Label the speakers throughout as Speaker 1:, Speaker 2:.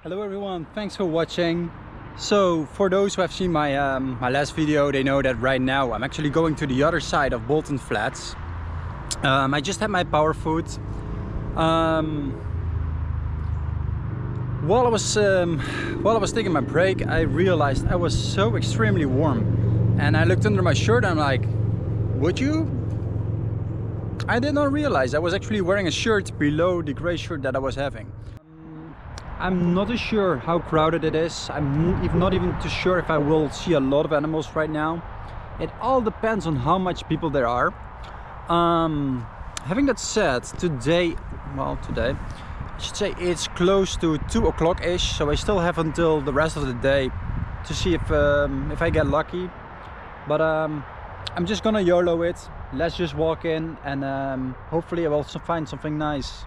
Speaker 1: Hello everyone, thanks for watching. So for those who have seen my my last video, they know that right now I'm actually going to the other side of Bolton Flats. I just had my power food. While I was taking my break, I realized I was so extremely warm, and I looked under my shirt and I'm like, would you? I did not realize I was actually wearing a shirt below the gray shirt that I was having. I'm not too sure how crowded it is. I'm not even too sure if I will see a lot of animals right now. It all depends on how much people there are. Having that said, today I should say it's close to 2 o'clock ish, so I still have until the rest of the day to see if I get lucky. But I'm just gonna YOLO it. Let's just walk in and hopefully I will find something nice.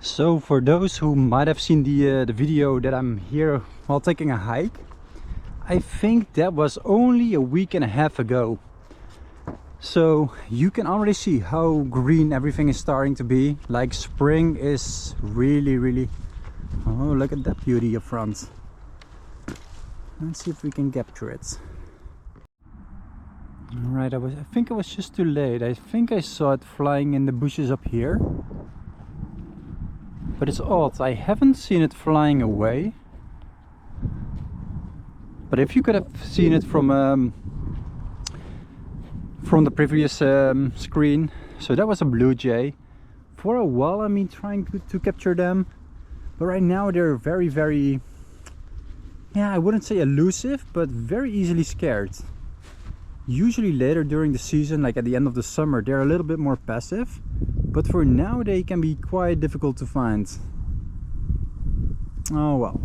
Speaker 1: So for those who might have seen the video that I'm here while taking a hike, I think that was only a week and a half ago. So you can already see how green everything is starting to be. Like spring is really... Oh, look at that beauty up front. Let's see if we can capture it. Alright, I think I was just too late. I think I saw it flying in the bushes up here. But it's odd, I haven't seen it flying away. But if you could have seen it from the previous screen, so that was a blue jay. For a while I've been trying to capture them, but right now they're very, yeah, I wouldn't say elusive, but very easily scared. Usually later during the season, like at the end of the summer, they're a little bit more passive, but for now they can be quite difficult to find. Oh well.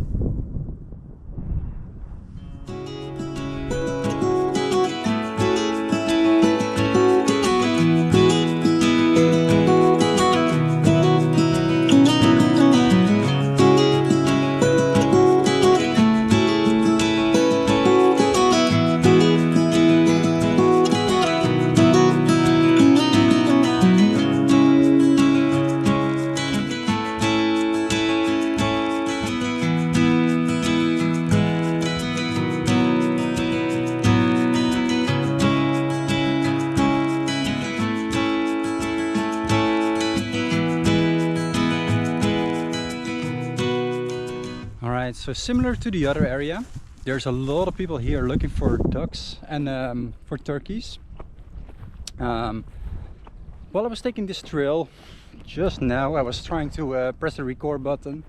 Speaker 1: So similar to the other area, there's a lot of people here looking for ducks and for turkeys. While I was taking this trail just now, I was trying to press the record button.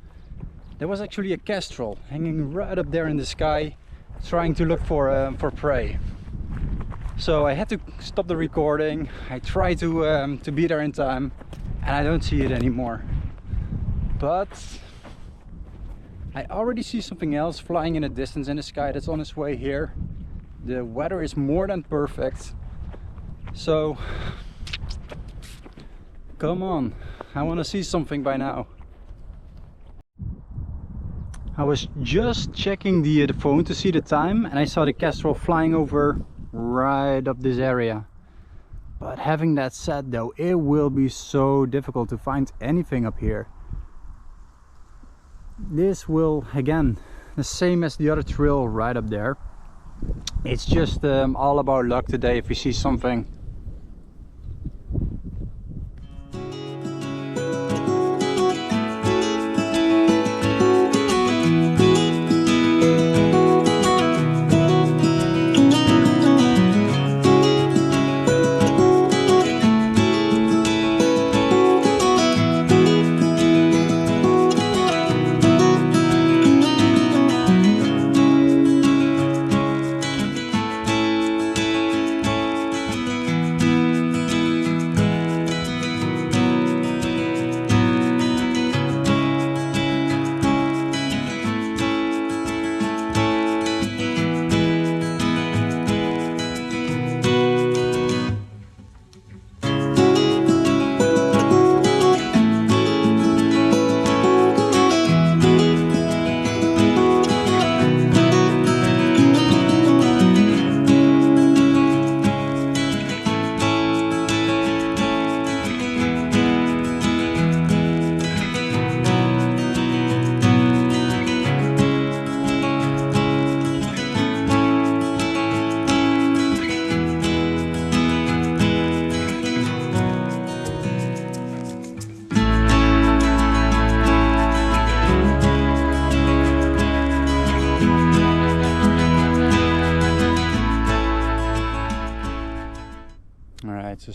Speaker 1: There was actually a kestrel hanging right up there in the sky, trying to look for prey. So I had to stop the recording. I tried to be there in time, and I don't see it anymore. But I already see something else flying in the distance in the sky that's on its way here. The weather is more than perfect. So, come on, I want to see something by now. I was just checking the phone to see the time, and I saw the kestrel flying over right up this area. But having that said though, it will be so difficult to find anything up here. This will, again, the same as the other trail right up there. It's just all about luck today if we see something.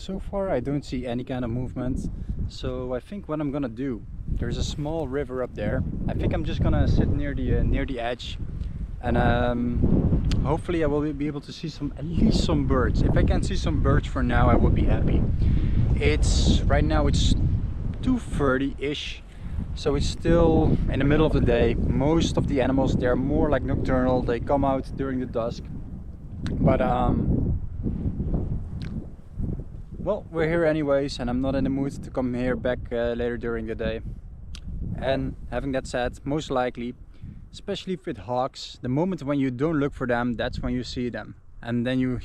Speaker 1: so far I don't see any kind of movement. So I think what I'm gonna do, there's a small river up there. I think I'm just gonna sit near the edge, and hopefully I will be able to see at least some birds. If I can see some birds for now, I would be happy. Right now it's 2:30-ish, so it's still in the middle of the day. Most of the animals, they're more like nocturnal, they come out during the dusk. But well, we're here anyways, and I'm not in the mood to come here back later during the day. And having that said, most likely, especially with hawks, the moment when you don't look for them, that's when you see them. And then you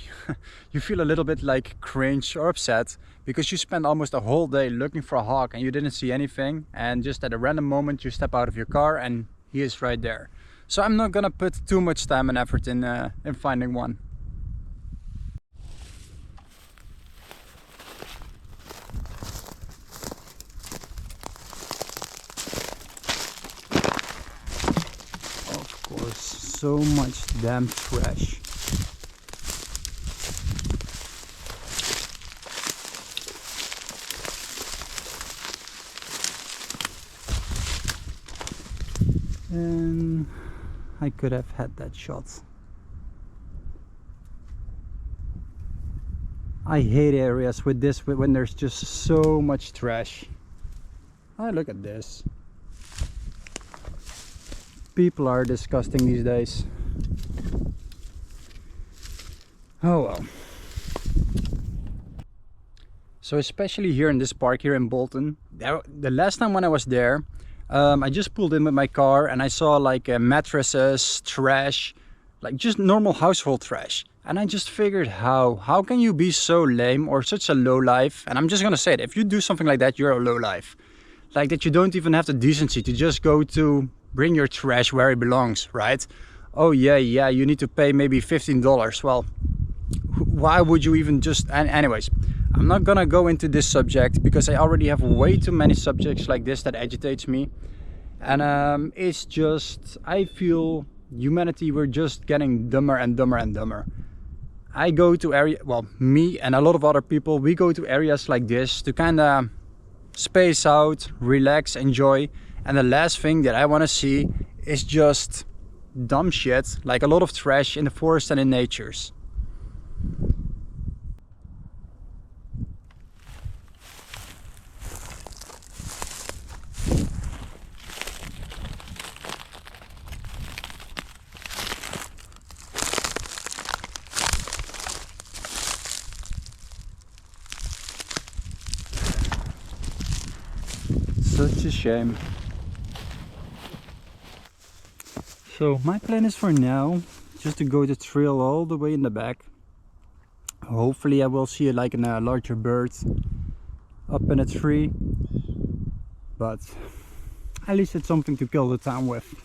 Speaker 1: you feel a little bit like cringe or upset, because you spend almost a whole day looking for a hawk and you didn't see anything, and just at a random moment you step out of your car and he is right there. So I'm not gonna put too much time and effort in finding one. Of course, so much damn trash. And I could have had that shot. I hate areas with this when there's just so much trash. Oh, look at this. People are disgusting these days. Oh well. So especially here in this park here in Bolton, the last time when I was there, I just pulled in with my car and I saw like mattresses, trash, like just normal household trash. And I just figured, how can you be so lame or such a low life? And I'm just gonna say it, if you do something like that, you're a low life. Like that you don't even have the decency to just go to bring your trash where it belongs, right? Oh yeah, you need to pay maybe $15. Well, why would you even just... Anyways, I'm not gonna go into this subject because I already have way too many subjects like this that agitates me. And it's just, I feel humanity, we're just getting dumber and dumber and dumber. I go to me and a lot of other people, we go to areas like this to kind of space out, relax, enjoy. And the last thing that I want to see is just dumb shit, like a lot of trash in the forest and in natures. Such a shame. So my plan is for now just to go the trail all the way in the back. Hopefully I will see like a larger bird up in a tree, but at least it's something to kill the time with.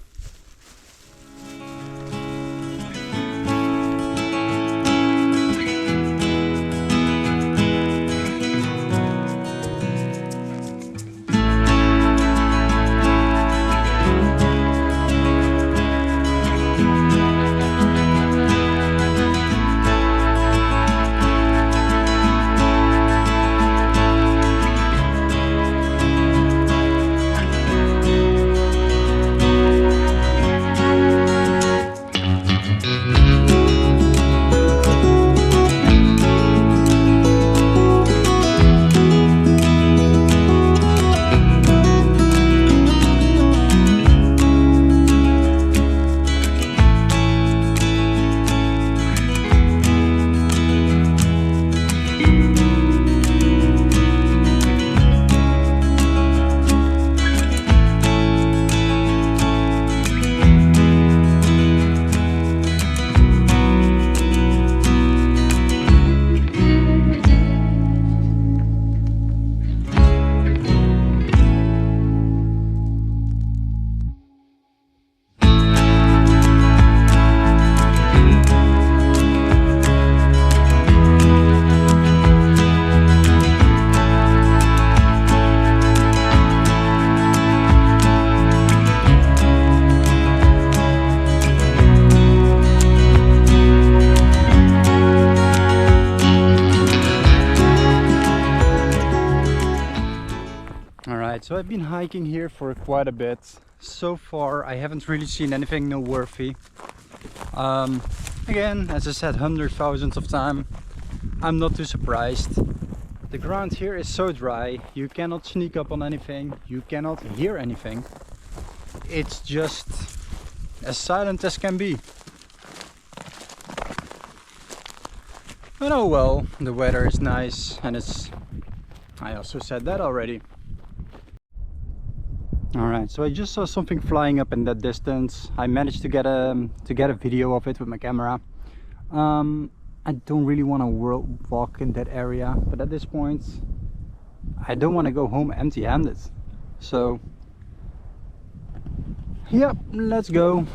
Speaker 1: Alright, so I've been hiking here for quite a bit. So far I haven't really seen anything noteworthy. Again, as I said hundreds, thousands of times, I'm not too surprised. The ground here is so dry, you cannot sneak up on anything, you cannot hear anything. It's just as silent as can be. But oh well, the weather is nice and I also said that already. Alright, so I just saw something flying up in that distance. I managed to get a video of it with my camera. I don't really want to walk in that area, but at this point I don't want to go home empty-handed. So yeah, let's go.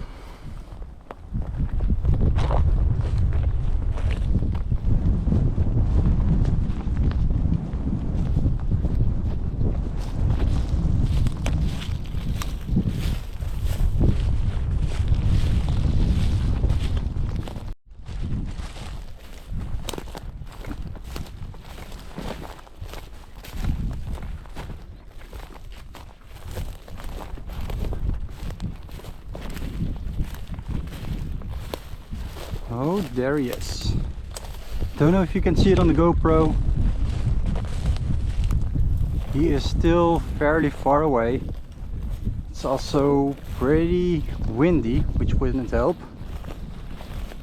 Speaker 1: Oh, there he is. Don't know if you can see it on the GoPro. He is still fairly far away. It's also pretty windy, which wouldn't help.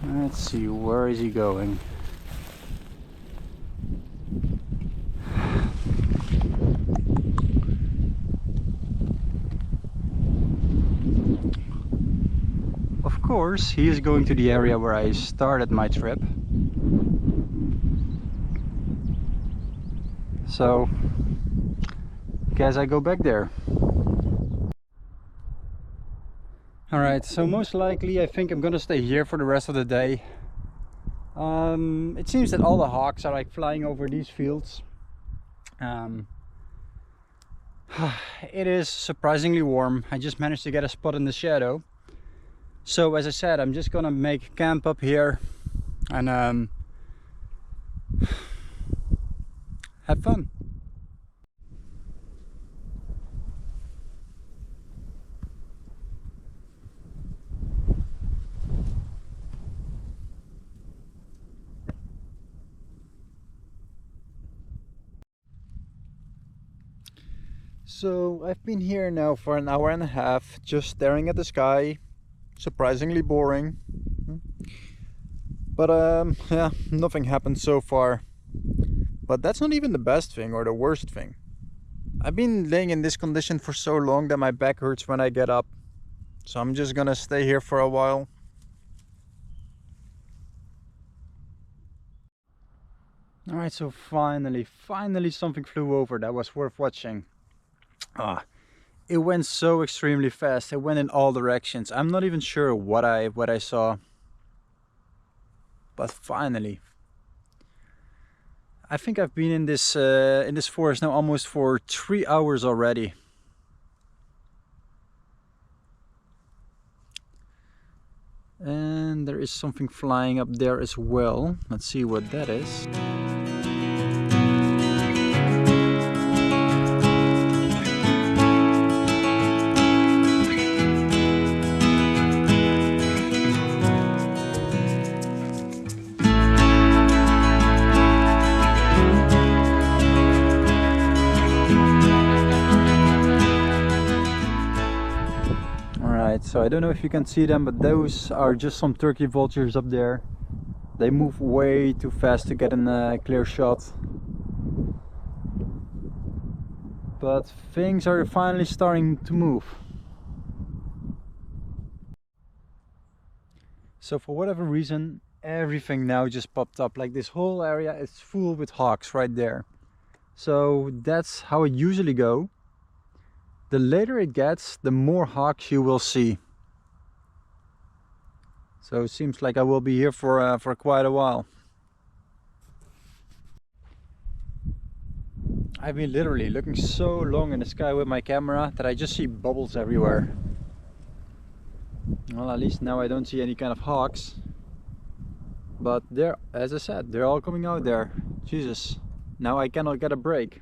Speaker 1: Let's see, where is he going? Of course, he is going to the area where I started my trip. So, guess I go back there. Alright, so most likely I think I'm gonna stay here for the rest of the day. It seems that all the hawks are like flying over these fields. It is surprisingly warm. I just managed to get a spot in the shadow. So as I said, I'm just gonna make camp up here and have fun. So I've been here now for an hour and a half, just staring at the sky. Surprisingly boring, but yeah, nothing happened so far. But that's not even the best thing or the worst thing. I've been laying in this condition for so long that my back hurts when I get up, so I'm just gonna stay here for a while. Alright, so finally something flew over that was worth watching. It went so extremely fast. It went in all directions. I'm not even sure what I saw. But finally. I think I've been in this forest now almost for 3 hours already. And there is something flying up there as well. Let's see what that is. So I don't know if you can see them, but those are just some turkey vultures up there. They move way too fast to get in a clear shot. But things are finally starting to move. So for whatever reason, everything now just popped up. Like this whole area is full with hawks right there. So that's how it usually goes. The later it gets, the more hawks you will see. So it seems like I will be here for quite a while. I've been literally looking so long in the sky with my camera that I just see bubbles everywhere. Well, at least now I don't see any kind of hawks. But they're, as I said, they're all coming out there. Jesus, now I cannot get a break.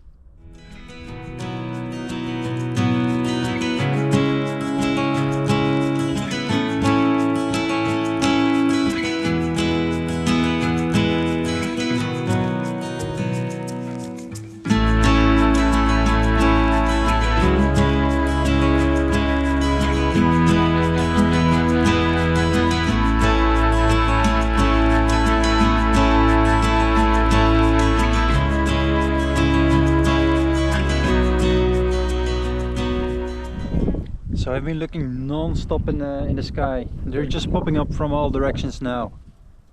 Speaker 1: So I've been looking non-stop in the sky. They're just popping up from all directions now.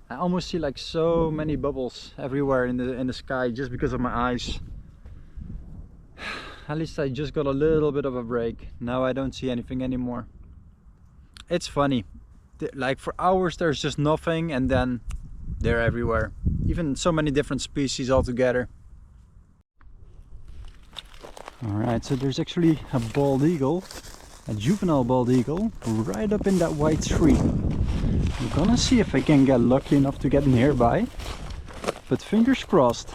Speaker 1: I almost see like so many bubbles everywhere in the sky just because of my eyes. At least I just got a little bit of a break. Now I don't see anything anymore. It's funny. Like for hours there's just nothing, and then they're everywhere. Even so many different species all together. Alright, so there's actually a bald eagle, a juvenile bald eagle, right up in that white tree. I'm gonna see if I can get lucky enough to get nearby, but fingers crossed.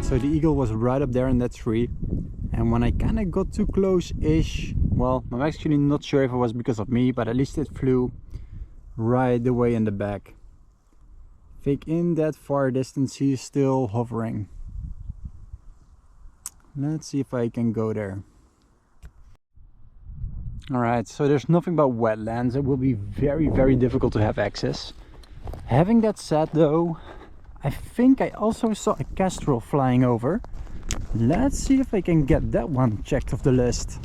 Speaker 1: So the eagle was right up there in that tree, and when I kind of got too close-ish, well, I'm actually not sure if it was because of me, but at least it flew right away in the back. I think in that far distance he is still hovering. Let's see if I can go there. Alright, so there's nothing but wetlands. It will be very difficult to have access. Having that said though, I think I also saw a kestrel flying over. Let's see if I can get that one checked off the list.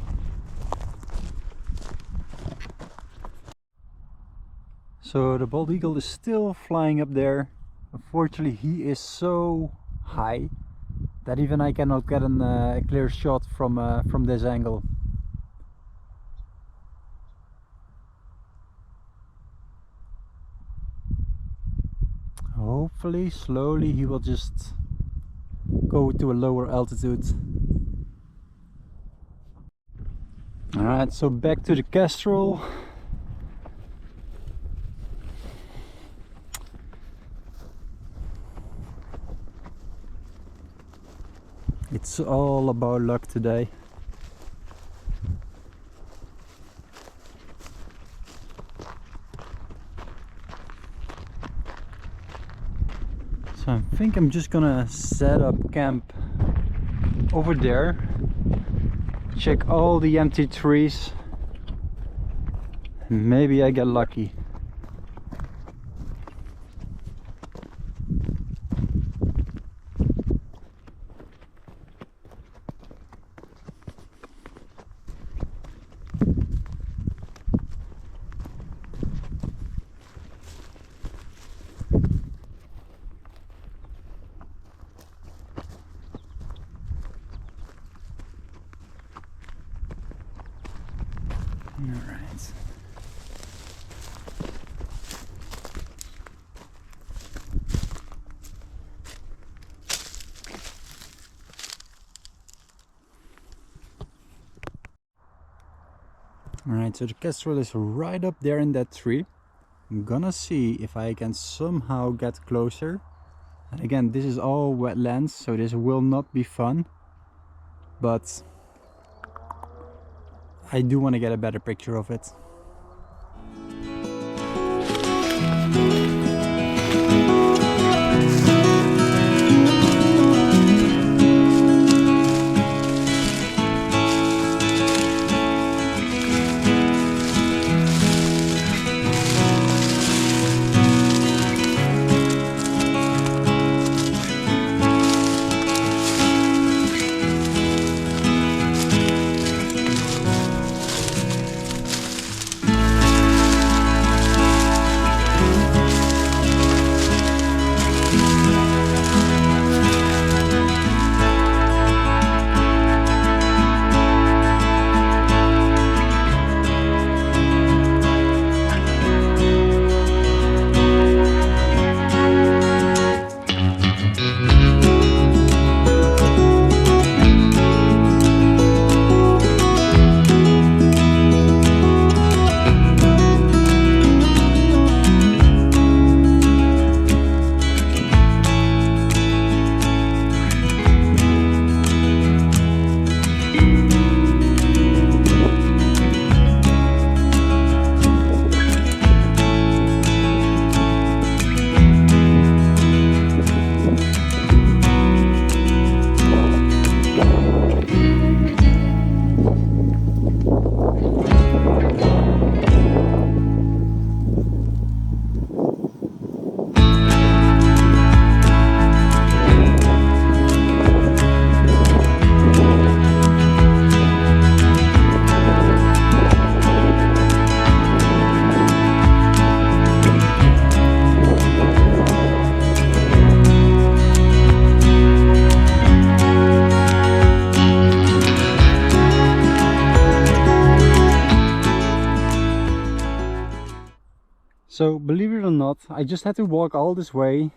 Speaker 1: So the bald eagle is still flying up there. Unfortunately he is so high that even I cannot get a clear shot from this angle. Hopefully, slowly he will just go to a lower altitude. Alright, so back to the kestrel. It's all about luck today. So I think I'm just gonna set up camp over there, check all the empty trees, and maybe I get lucky. Alright. Alright, so the kestrel is right up there in that tree. I'm gonna see if I can somehow get closer. And again, this is all wetlands, so this will not be fun. But I do want to get a better picture of it. So believe it or not, I just had to walk all this way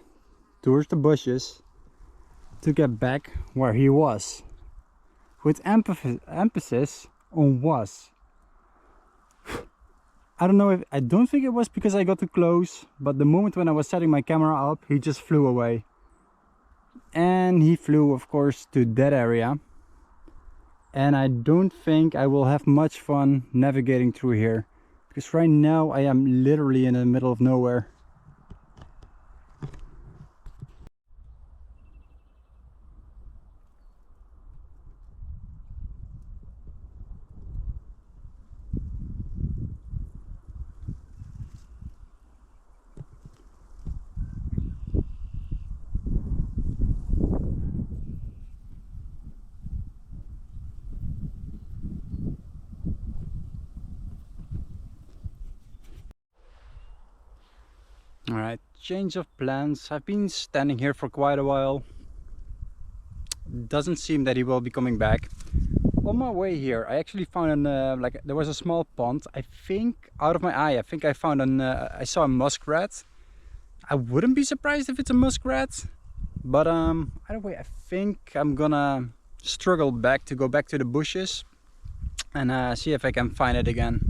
Speaker 1: towards the bushes to get back where he was, with emphasis on was. I don't think it was because I got too close, but the moment when I was setting my camera up, he just flew away. And he flew, of course, to that area. And I don't think I will have much fun navigating through here, because right now I am literally in the middle of nowhere. Alright, change of plans. I've been standing here for quite a while. Doesn't seem that he will be coming back. On my way here, I actually found there was a small pond. I think out of my eye, I think I found I saw a muskrat. I wouldn't be surprised if it's a muskrat, but either way, I think I'm gonna struggle to go back to the bushes and see if I can find it again.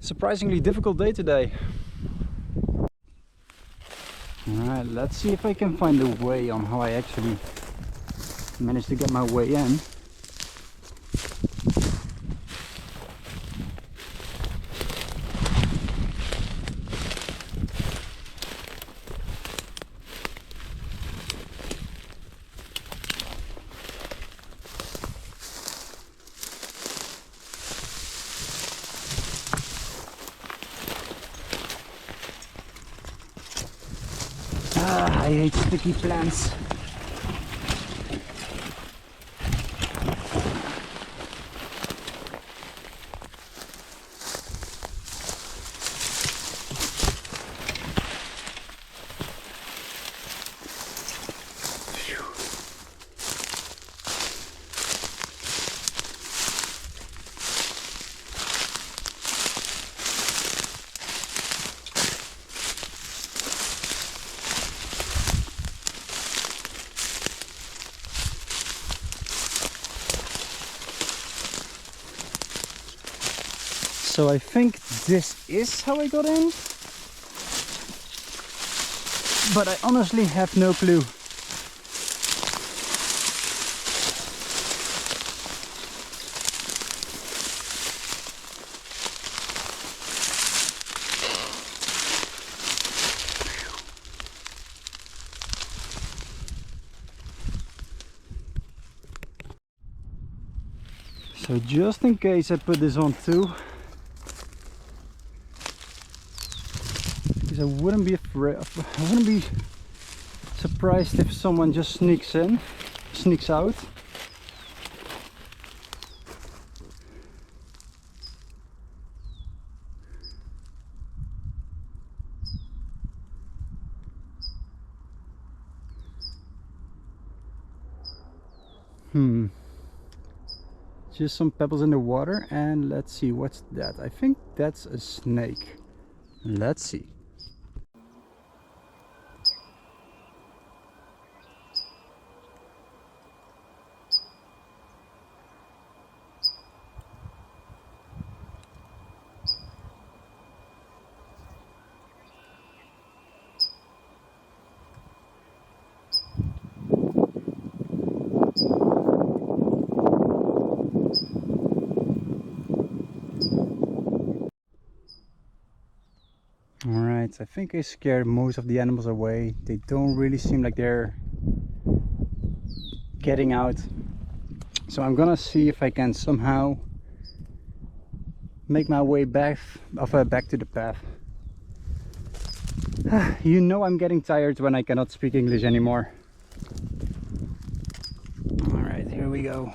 Speaker 1: Surprisingly difficult day today. Alright, let's see if I can find a way on how I actually managed to get my way in. I hate sticky plants. So I think this is how I got in, but I honestly have no clue. So just in case I put this on too, because I wouldn't be surprised if someone just sneaks out. Just some pebbles in the water, and let's see, what's that? I think that's a snake. Let's see. Alright, I think I scared most of the animals away. They don't really seem like they're getting out. So I'm gonna see if I can somehow make my way back to the path. You know I'm getting tired when I cannot speak English anymore. Alright, here we go.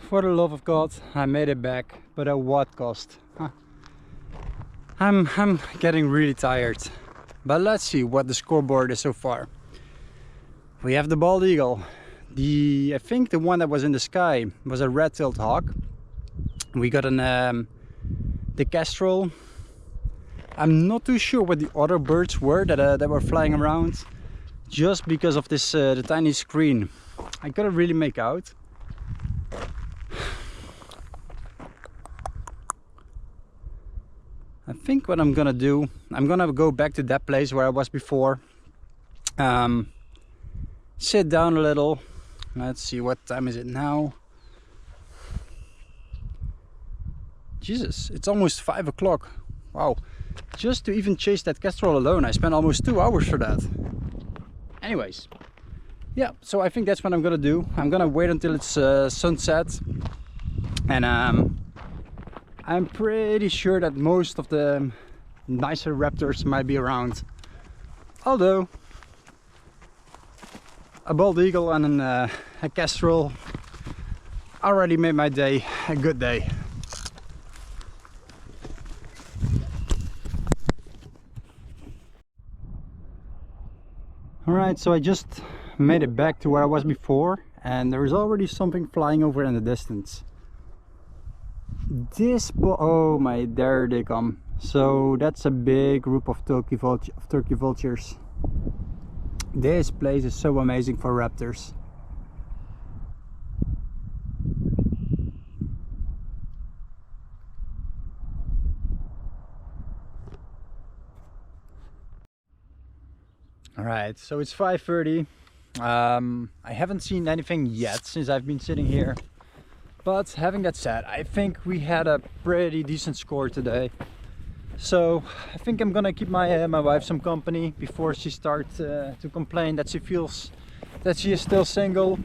Speaker 1: For the love of God, I made it back, but at what cost? Huh. I'm getting really tired. But let's see what the scoreboard is so far. We have the bald eagle. I think the one that was in the sky was a red-tailed hawk. We got the kestrel. I'm not too sure what the other birds were that were flying around, just because of this the tiny screen. I couldn't really make out. I think what I'm gonna do, I'm gonna go back to that place where I was before. Sit down a little. Let's see, what time is it now? Jesus, it's almost 5 o'clock. Wow. Just to even chase that kestrel alone, I spent almost 2 hours for that. Anyways. Yeah, so I think that's what I'm gonna do. I'm gonna wait until it's sunset. And I'm pretty sure that most of the nicer raptors might be around. Although a bald eagle and a kestrel already made my day a good day. Alright, so I just made it back to where I was before, and there is already something flying over in the distance. Oh my, there they come. So that's a big group of turkey vultures. This place is so amazing for raptors. Alright, so it's 5:30. I haven't seen anything yet since I've been sitting here. But having that said, I think we had a pretty decent score today. So I think I'm gonna keep my wife some company before she starts to complain that she feels that she is still single,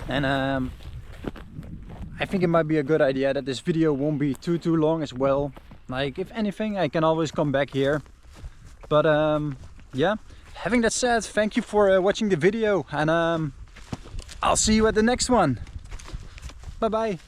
Speaker 1: and I think it might be a good idea that this video won't be too long as well. Like, if anything, I can always come back here. But yeah, having that said, thank you for watching the video, and I'll see you at the next one. Bye bye.